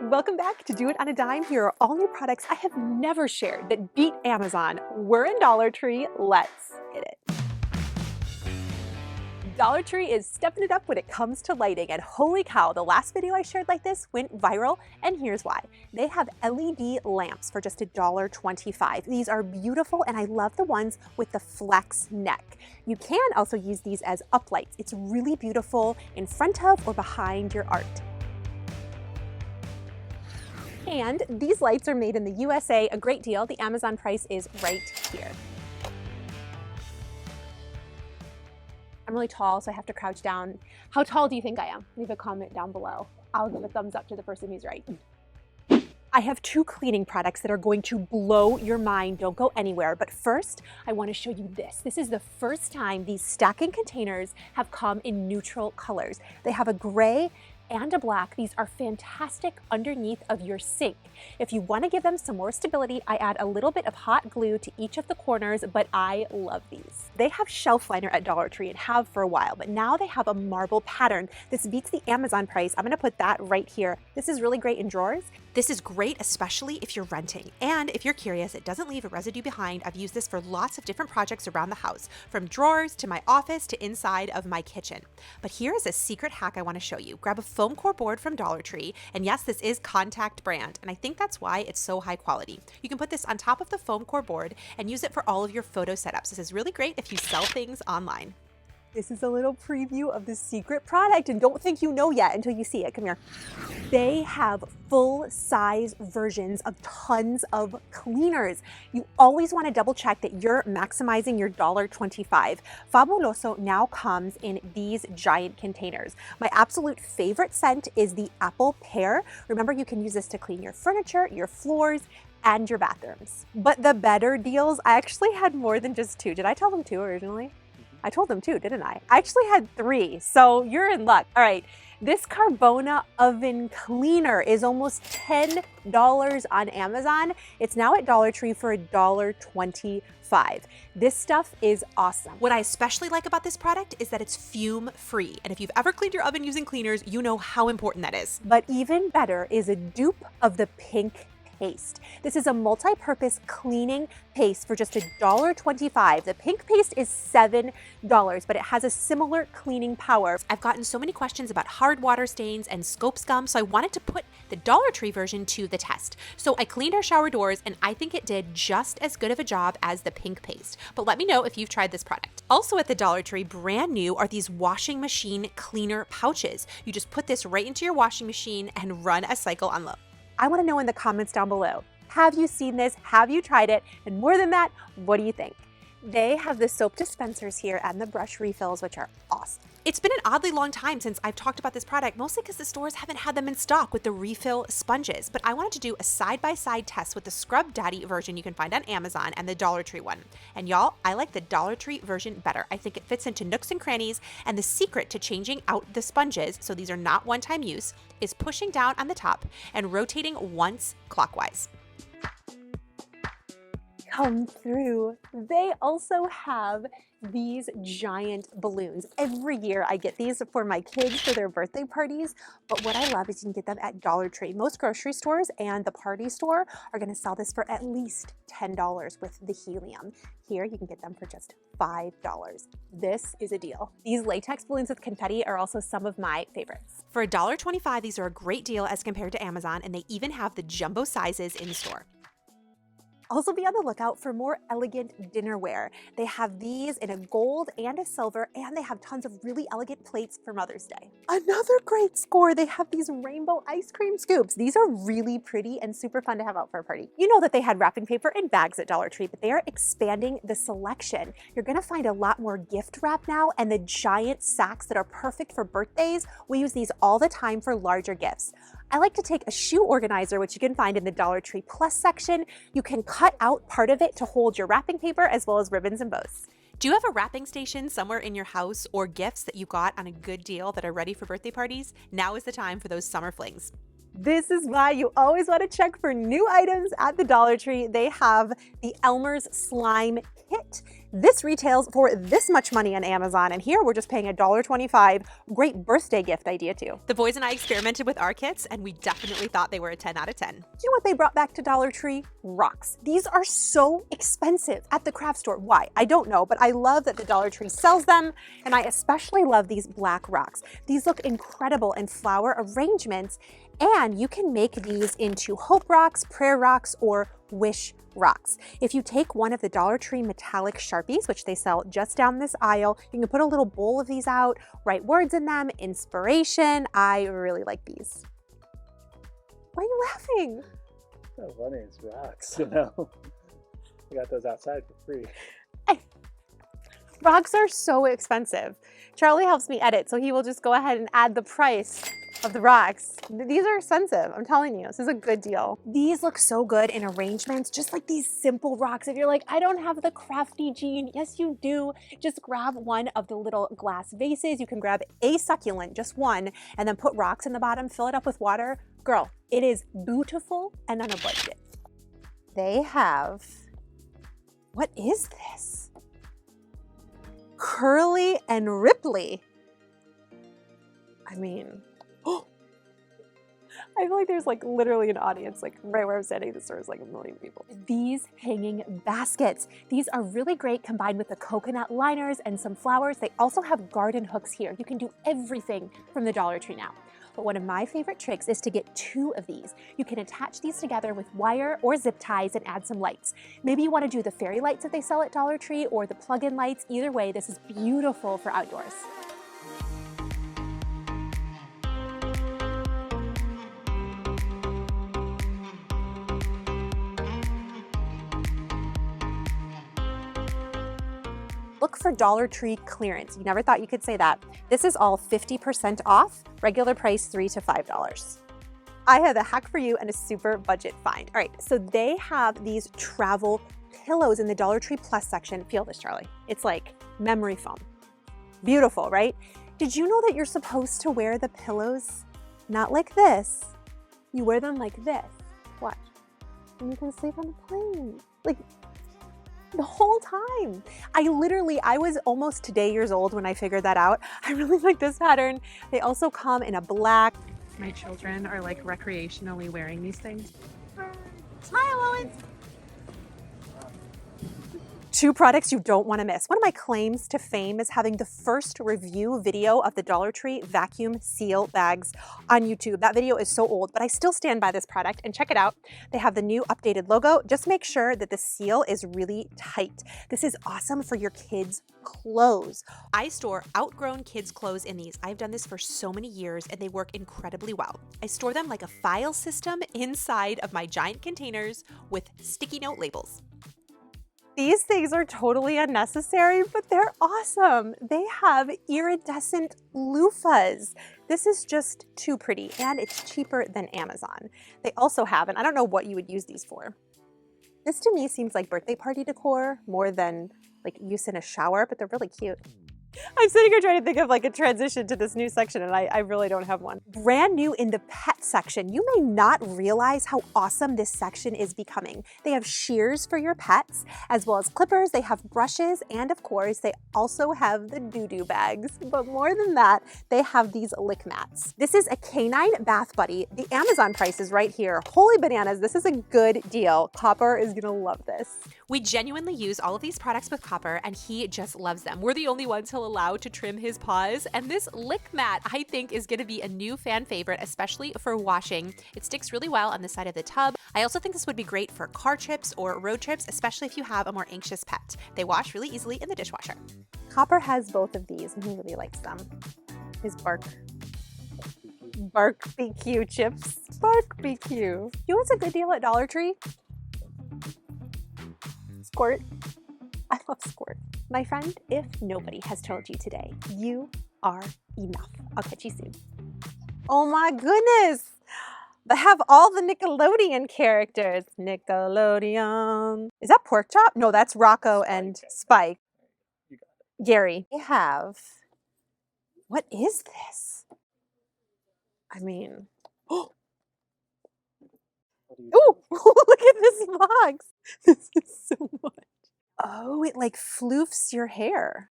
Welcome back to Do It on a Dime. Here are all new products I have never shared that beat Amazon. We're in Dollar Tree. Let's hit it. Dollar Tree is stepping it up when it comes to lighting, and holy cow, the last video I shared like this went viral, and here's why. They have LED lamps for just $1.25. These are beautiful, and I love the ones with the flex neck. You can also use these as uplights. It's really beautiful in front of or behind your art. And these lights are made in the USA, a great deal. The Amazon price is right here. I'm really tall, so I have to crouch down. How tall do you think I am? Leave a comment down below. I'll give a thumbs up to the person who's right. I have two cleaning products that are going to blow your mind. Don't go anywhere. But first, I want to show you this. This is the first time these stacking containers have come in neutral colors. They have a gray and a black. These are fantastic underneath of your sink. If you want to give them some more stability, I add a little bit of hot glue to each of the corners, but I love these. They have shelf liner at Dollar Tree and have for a while, but now they have a marble pattern. This beats the Amazon price. I'm going to put that right here. This is really great in drawers. This is great, especially if you're renting. And if you're curious, it doesn't leave a residue behind. I've used this for lots of different projects around the house, from drawers to my office to inside of my kitchen. But here is a secret hack I want to show you. Grab a foam core board from Dollar Tree, and yes, this is Contact brand, and I think that's why it's so high quality. You can put this on top of the foam core board and use it for all of your photo setups. This is really great if you sell things online. This is a little preview of the secret product, and don't think you know yet until you see it. Come here. They have full-size versions of tons of cleaners. You always want to double check that you're maximizing your $1.25. Fabuloso now comes in these giant containers. My absolute favorite scent is the apple pear. Remember, you can use this to clean your furniture, your floors, and your bathrooms. But the better deals, I actually had more than just two. Did I tell them two originally? I told them two, didn't I? I actually had three, so you're in luck. All right, this Carbona oven cleaner is almost $10 on Amazon. It's now at Dollar Tree for $1.25. This stuff is awesome. What I especially like about this product is that it's fume-free. And if you've ever cleaned your oven using cleaners, you know how important that is. But even better is a dupe of the pink paste. This is a multi-purpose cleaning paste for just $1.25. The pink paste is $7, but it has a similar cleaning power. I've gotten so many questions about hard water stains and scope scum, so I wanted to put the Dollar Tree version to the test. So I cleaned our shower doors, and I think it did just as good of a job as the pink paste. But let me know if you've tried this product. Also at the Dollar Tree, brand new, are these washing machine cleaner pouches. You just put this right into your washing machine and run a cycle on low. I want to know in the comments down below, have you seen this? Have you tried it? And more than that, what do you think? They have the soap dispensers here and the brush refills, which are awesome. It's been an oddly long time since I've talked about this product, mostly because the stores haven't had them in stock with the refill sponges. But I wanted to do a side-by-side test with the Scrub Daddy version you can find on Amazon and the Dollar Tree one. And y'all, I like the Dollar Tree version better. I think it fits into nooks and crannies, and the secret to changing out the sponges, so these are not one-time use, is pushing down on the top and rotating once clockwise. Come through. They also have these giant balloons. Every year I get these for my kids for their birthday parties, but what I love is you can get them at Dollar Tree. Most grocery stores and the party store are going to sell this for at least $10 with the helium. Here you can get them for just $5. This is a deal. These latex balloons with confetti are also some of my favorites. For $1.25, these are a great deal as compared to Amazon, and they even have the jumbo sizes in store. Also be on the lookout for more elegant dinnerware. They have these in a gold and a silver, and they have tons of really elegant plates for Mother's Day. Another great score, they have these rainbow ice cream scoops. These are really pretty and super fun to have out for a party. You know that they had wrapping paper and bags at Dollar Tree, but they are expanding the selection. You're gonna find a lot more gift wrap now, and the giant sacks that are perfect for birthdays. We use these all the time for larger gifts. I like to take a shoe organizer, which you can find in the Dollar Tree Plus section. You can cut out part of it to hold your wrapping paper as well as ribbons and bows. Do you have a wrapping station somewhere in your house or gifts that you got on a good deal that are ready for birthday parties? Now is the time for those summer flings. This is why you always want to check for new items at the Dollar Tree. They have the Elmer's Slime Kit. This retails for this much money on Amazon, and here we're just paying $1.25. Great birthday gift idea too. The boys and I experimented with our kits, and we definitely thought they were a 10 out of 10. Do you know what they brought back to Dollar Tree? Rocks. These are so expensive at the craft store. Why? I don't know, but I love that the Dollar Tree sells them, and I especially love these black rocks. These look incredible in flower arrangements, and you can make these into hope rocks, prayer rocks, or wish rocks. If you take one of the Dollar Tree metallic Sharpies, which they sell just down this aisle, you can put a little bowl of these out, write words in them, inspiration. I really like these. Why are you laughing? So funny, it's rocks, you know. We got those outside for free. Rocks are so expensive. Charlie helps me edit, so he will just go ahead and add the price of the rocks. These are expensive, I'm telling you. This is a good deal. These look so good in arrangements, just like these simple rocks. If you're like, I don't have the crafty gene, yes you do. Just grab one of the little glass vases. You can grab a succulent, just one, and then put rocks in the bottom, fill it up with water. Girl, it is beautiful and on a budget. They have, what is this? Curly and Ripley. I mean, I feel like there's like literally an audience like right where I'm standing. The store is like 1 million people. These hanging baskets. These are really great combined with the coconut liners and some flowers. They also have garden hooks here. You can do everything from the Dollar Tree now. But one of my favorite tricks is to get 2 of these. You can attach these together with wire or zip ties and add some lights. Maybe you want to do the fairy lights that they sell at Dollar Tree or the plug-in lights. Either way, this is beautiful for outdoors. Look for Dollar Tree clearance. You never thought you could say that. This is all 50% off, regular price $3 to $5. I have a hack for you and a super budget find. All right, so they have these travel pillows in the Dollar Tree Plus section. Feel this, Charlie. It's like memory foam. Beautiful, right? Did you know that you're supposed to wear the pillows not like this? You wear them like this. Watch. And you can sleep on the plane. Like, the whole time. I was almost today years old when I figured that out. I really like this pattern. They also come in a black. My children are like recreationally wearing these things. Smile, Owens. 2 products you don't want to miss. One of my claims to fame is having the first review video of the Dollar Tree vacuum seal bags on YouTube. That video is so old, but I still stand by this product and check it out. They have the new updated logo. Just make sure that the seal is really tight. This is awesome for your kids' clothes. I store outgrown kids' clothes in these. I've done this for so many years and they work incredibly well. I store them like a file system inside of my giant containers with sticky note labels. These things are totally unnecessary, but they're awesome. They have iridescent loofahs. This is just too pretty, and it's cheaper than Amazon. They also have, and I don't know what you would use these for. This to me seems like birthday party decor more than like use in a shower, but they're really cute. I'm sitting here trying to think of like a transition to this new section and I really don't have one. Brand new in the pet section. You may not realize how awesome this section is becoming. They have shears for your pets, as well as clippers. They have brushes, and of course, they also have the doo-doo bags. But more than that, they have these lick mats. This is a canine bath buddy. The Amazon price is right here. Holy bananas, this is a good deal. Copper is gonna love this. We genuinely use all of these products with Copper, and he just loves them. We're the only ones he'll allow to trim his paws, and this lick mat I think is going to be a new fan favorite, especially for washing. It sticks really well on the side of the tub. I also think this would be great for car trips or road trips, especially if you have a more anxious pet. They wash really easily in the dishwasher. Copper has both of these and he really likes them. His bark BQ chips. Bark BQ. You know what's a good deal at Dollar Tree? Squirt. I love Squirt. My friend, if nobody has told you today, you are enough. I'll catch you soon. Oh my goodness. They have all the Nickelodeon characters. Nickelodeon. Is that Pork Chop? No, that's Rocco and Spike. You got it. Gary. They have, what is this? I mean, oh, look at this box. This is so much. Oh, it like floofs your hair.